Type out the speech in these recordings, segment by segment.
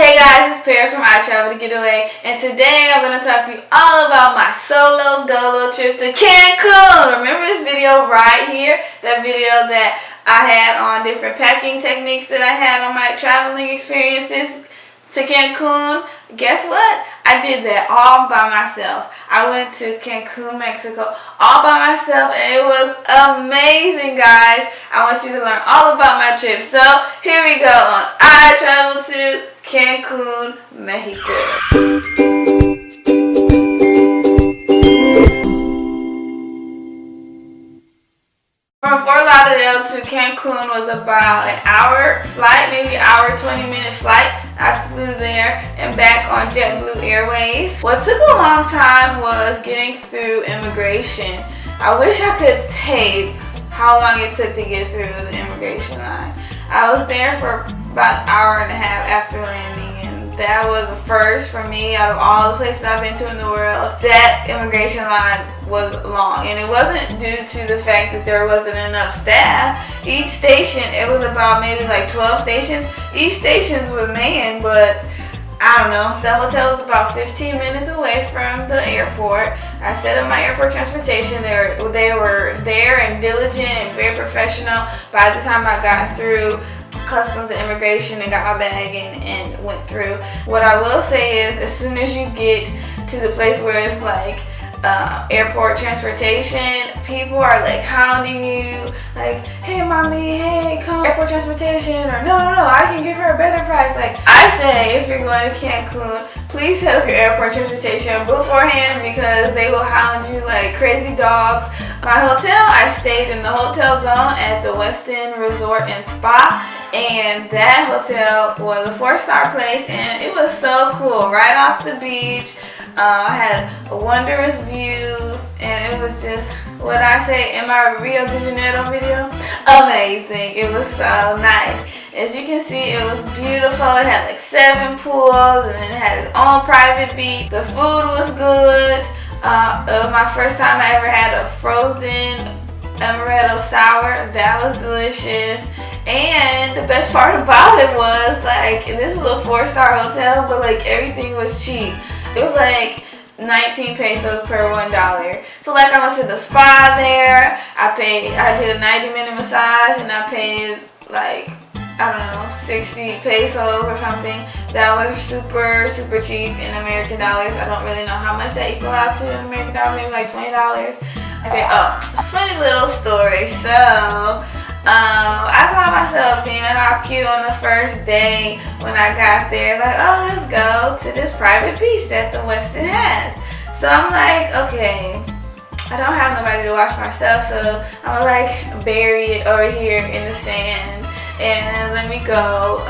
Hey guys, it's Paris from iTravel2 Getaway, and today I'm going to talk to you all about my solo dolo trip to Cancun. Remember this video right here? That video that I had on different packing techniques that I had on my traveling experiences to Cancun? Guess what? I did that all by myself. I went to Cancun, Mexico all by myself, and it was amazing, guys. I want you to learn all about my trip. So here we go on iTravel2 Cancun, Mexico. From Fort Lauderdale to Cancun was about an hour flight, maybe an hour, 20-minute flight. I flew there and back on JetBlue Airways. What took a long time was getting through immigration. I wish I could tape how long it took to get through the immigration line. I was there for about an hour and a half after landing, and that was a first for me out of all the places I've been to in the world. That immigration line was long, and it wasn't due to the fact that there wasn't enough staff. Each station, it was about maybe like 12 stations. Each station was manned, but I don't know. The hotel was about 15 minutes away from the airport. I set up my airport transportation. They were there and diligent and very professional. By the time I got through customs and immigration and got my bag and went through. What I will say is, as soon as you get to the place where it's like airport transportation, people are like hounding you, like, hey mommy, hey, come airport transportation, or no, I can give her a better price. Like, I say, if you're going to Cancun, please set up your airport transportation beforehand, because they will hound you like crazy dogs. My hotel, I stayed in the hotel zone at the Westin Resort and Spa, and that hotel was a 4-star place, and it was so cool, right off the beach. I had wondrous views, and it was just, what I say in my Rio de Janeiro video, amazing. It was so nice. As you can see, it was beautiful. It had like 7 pools, and it had its own private beach. The food was good. It was my first time I ever had a frozen amaretto sour. That was delicious. And the best part about it was, like, this was a 4-star hotel, but like everything was cheap. It was like 19 pesos per $1. So like, I went to the spa there. I did a 90-minute massage, and I paid like, I don't know, 60 pesos or something. That was super cheap in American dollars. I don't really know how much that equal out to in American dollars, maybe like $20. Okay, funny little story. So I caught myself being all cute on the first day when I got there, like, oh, let's go to this private beach that the Westin has. So I'm like, okay, I don't have nobody to wash my stuff, so I'm gonna like bury it over here in the sand and let me go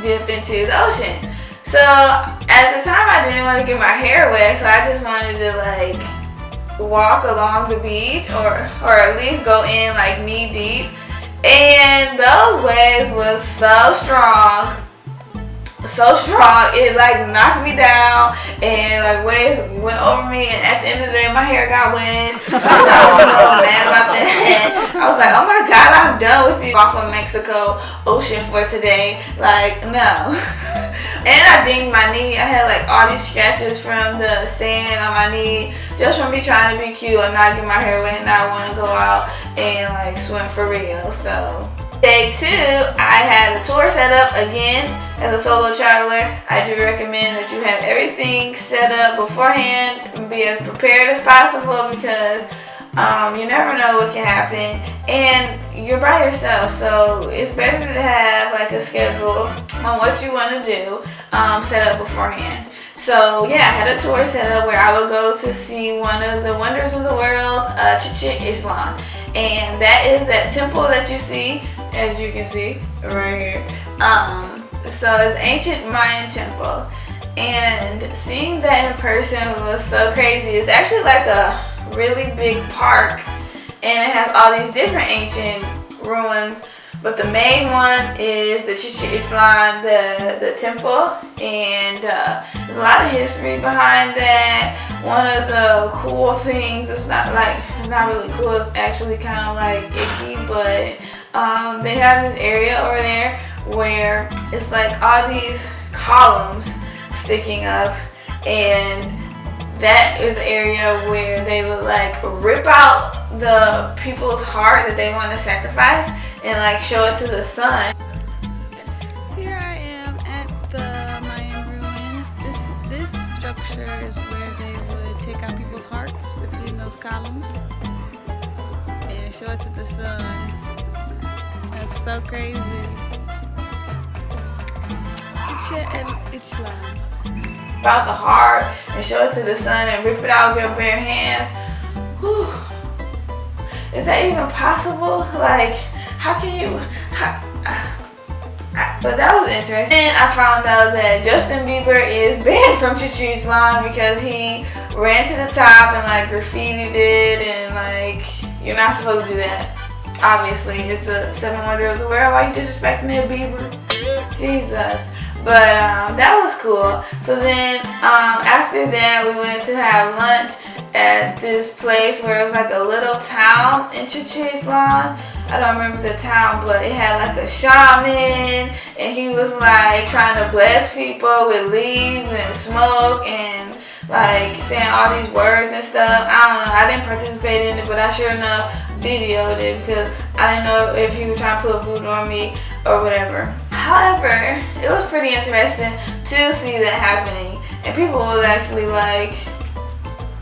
dip into the ocean. So at the time, I didn't want to get my hair wet, so I just wanted to like walk along the beach, or at least go in like knee deep. And those waves was so strong, it like knocked me down, and like waves went over me, and at the end of the day my hair got wet. I was like, oh no, mad about that. I was like, oh my god, I'm done with you off of Mexico ocean for today. Like, no. And I dinged my knee. I had like all these scratches from the sand on my knee, just from me trying to be cute and not get my hair wet and not want to go out and like swim for real. So day 2, I had a tour set up again. As a solo traveler, I do recommend that you have everything set up beforehand and be as prepared as possible, because you never know what can happen, and you're by yourself, so it's better to have like a schedule on what you want to do set up beforehand. So yeah, I had a tour set up where I would go to see one of the wonders of the world, Chichen Itza, and that is that temple that you see, as you can see right here. So it's ancient Mayan temple, and seeing that in person was so crazy. It's actually like a really big park, and it has all these different ancient ruins, but the main one is the Chichen Itza, the temple, and there's a lot of history behind that. One of the cool things, it's not really cool, it's actually kind of like icky, but they have this area over there where it's like all these columns sticking up, and that is the area where they would like rip out the people's heart that they want to sacrifice and like show it to the sun. Here I am at the Mayan ruins. This structure is where they would take out people's hearts between those columns and show it to the sun. That's so crazy. Chichen Itza. About the heart and show it to the sun and rip it out with your bare hands. Whew. Is that even possible? Like, how can you? But that was interesting. And I found out that Justin Bieber is banned from Chichen Itza because he ran to the top and like graffitied it, and like you're not supposed to do that. Obviously, it's a 7 wonder of the world. Why you disrespecting their Bieber? Jesus. But that was cool. So then after that, we went to have lunch at this place where it was like a little town in Chichen Itza. I don't remember the town, but it had like a shaman, and he was like trying to bless people with leaves and smoke and like saying all these words and stuff. I don't know. I didn't participate in it, but I sure enough videoed it because I didn't know if he was trying to put voodoo on me or whatever. However, it was pretty interesting to see that happening, and people was actually like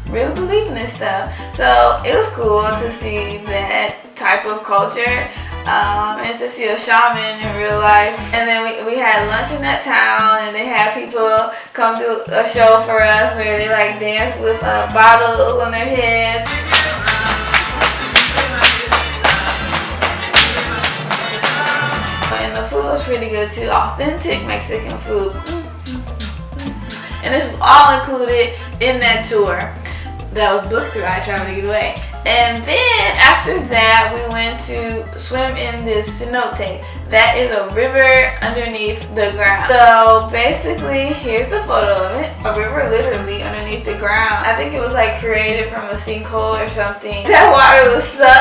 really believing this stuff. So it was cool to see that type of culture and to see a shaman in real life. And then we had lunch in that town, and they had people come do a show for us where they like dance with bottles on their heads. And the food was pretty good too, authentic Mexican food. And this was all included in that tour that was booked through iTravel2 Getaway. And then after that, we went to swim in this cenote. That is a river underneath the ground. So basically, here's the photo of it. A river literally underneath the ground. I think it was like created from a sinkhole or something. That water was so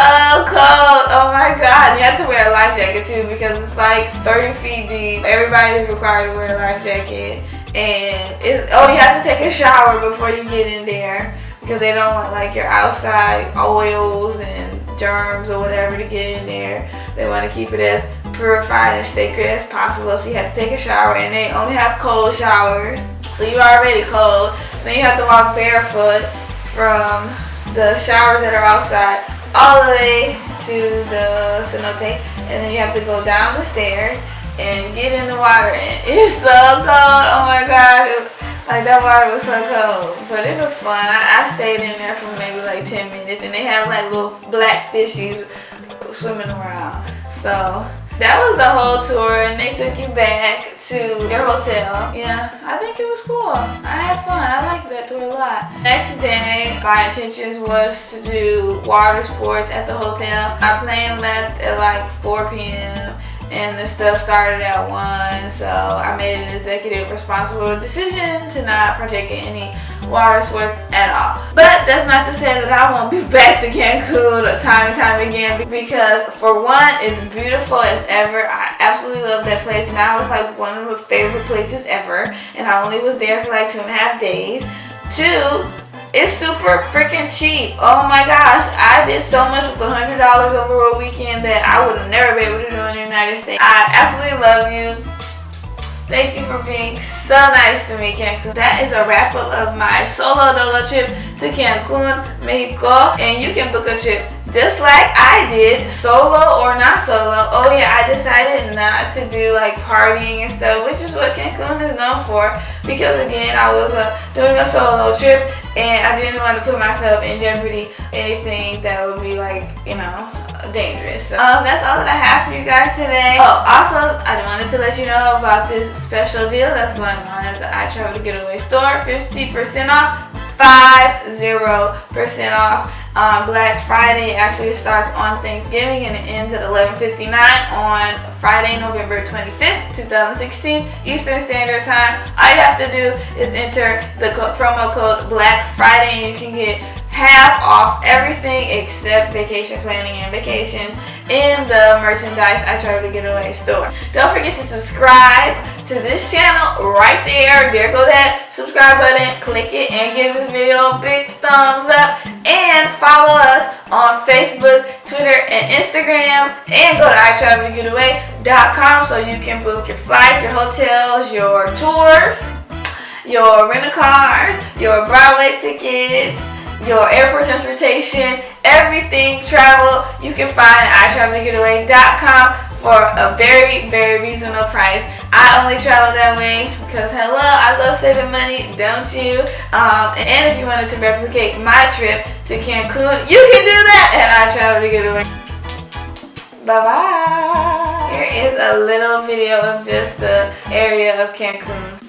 cold. Oh my God. You have to wear a life jacket too because it's like 30 feet deep. Everybody is required to wear a life jacket. And you have to take a shower before you get in there, because they don't want like your outside oils and germs or whatever to get in there. They want to keep it as purified and sacred as possible. So you have to take a shower, and they only have cold showers. So you're already cold. Then you have to walk barefoot from the showers that are outside all the way to the cenote. And then you have to go down the stairs and get in the water. And it's so cold. Oh my God. Like that water was so cold, but it was fun. I stayed in there for maybe like 10 minutes, and they have like little black fishies swimming around. So that was the whole tour, and they took you back to your hotel. Yeah, I think it was cool. I had fun. I liked that tour a lot. Next day, my intentions was to do water sports at the hotel. Our plane left at like 4 p.m. and the stuff started at 1, so I made an executive responsible decision to not partake in any water sports at all. But that's not to say that I won't be back to Cancun time and time again, because for one, it's beautiful as ever. I absolutely love that place. Now it's like one of my favorite places ever, and I only was there for like 2.5 days. 2, it's super freaking cheap. Oh my gosh, I did so much with $100 over a weekend that I would have never been able to do in the United States. I absolutely love you. Thank you for being so nice to me, Cancun. That is a wrap up of my solo dolo trip to Cancun, Mexico. And you can book a trip just like I did, solo or not solo. Oh yeah, I decided not to do like partying and stuff, which is what Cancun is known for, because again, I was doing a solo trip and I didn't want to put myself in jeopardy, anything that would be like, you know, dangerous. So, that's all that I have for you guys today. Oh, also, I wanted to let you know about this special deal that's going on at the iTravel2 Getaway store. 50% off, 50% off. Black Friday actually starts on Thanksgiving and it ends at 11:59 on Friday, November 25th, 2016, Eastern Standard Time. All you have to do is enter the promo code Black Friday and you can get half off everything except vacation planning and vacations in the merchandise iTravel2 Getaway store. Don't forget to subscribe to this channel right there. There go that subscribe button. Click it and give this video a big thumbs up. And follow us on Facebook, Twitter, and Instagram. And go to iTravel2Getaway.com so you can book your flights, your hotels, your tours, your rental cars, your Broadway tickets, your airport transportation, everything travel you can find at iTravel2Getaway.com for a very, very reasonable price. I only travel that way because hello, I love saving money, don't you? And if you wanted to replicate my trip to Cancun, you can do that at iTravel2Getaway. Bye bye. Here is a little video of just the area of Cancun.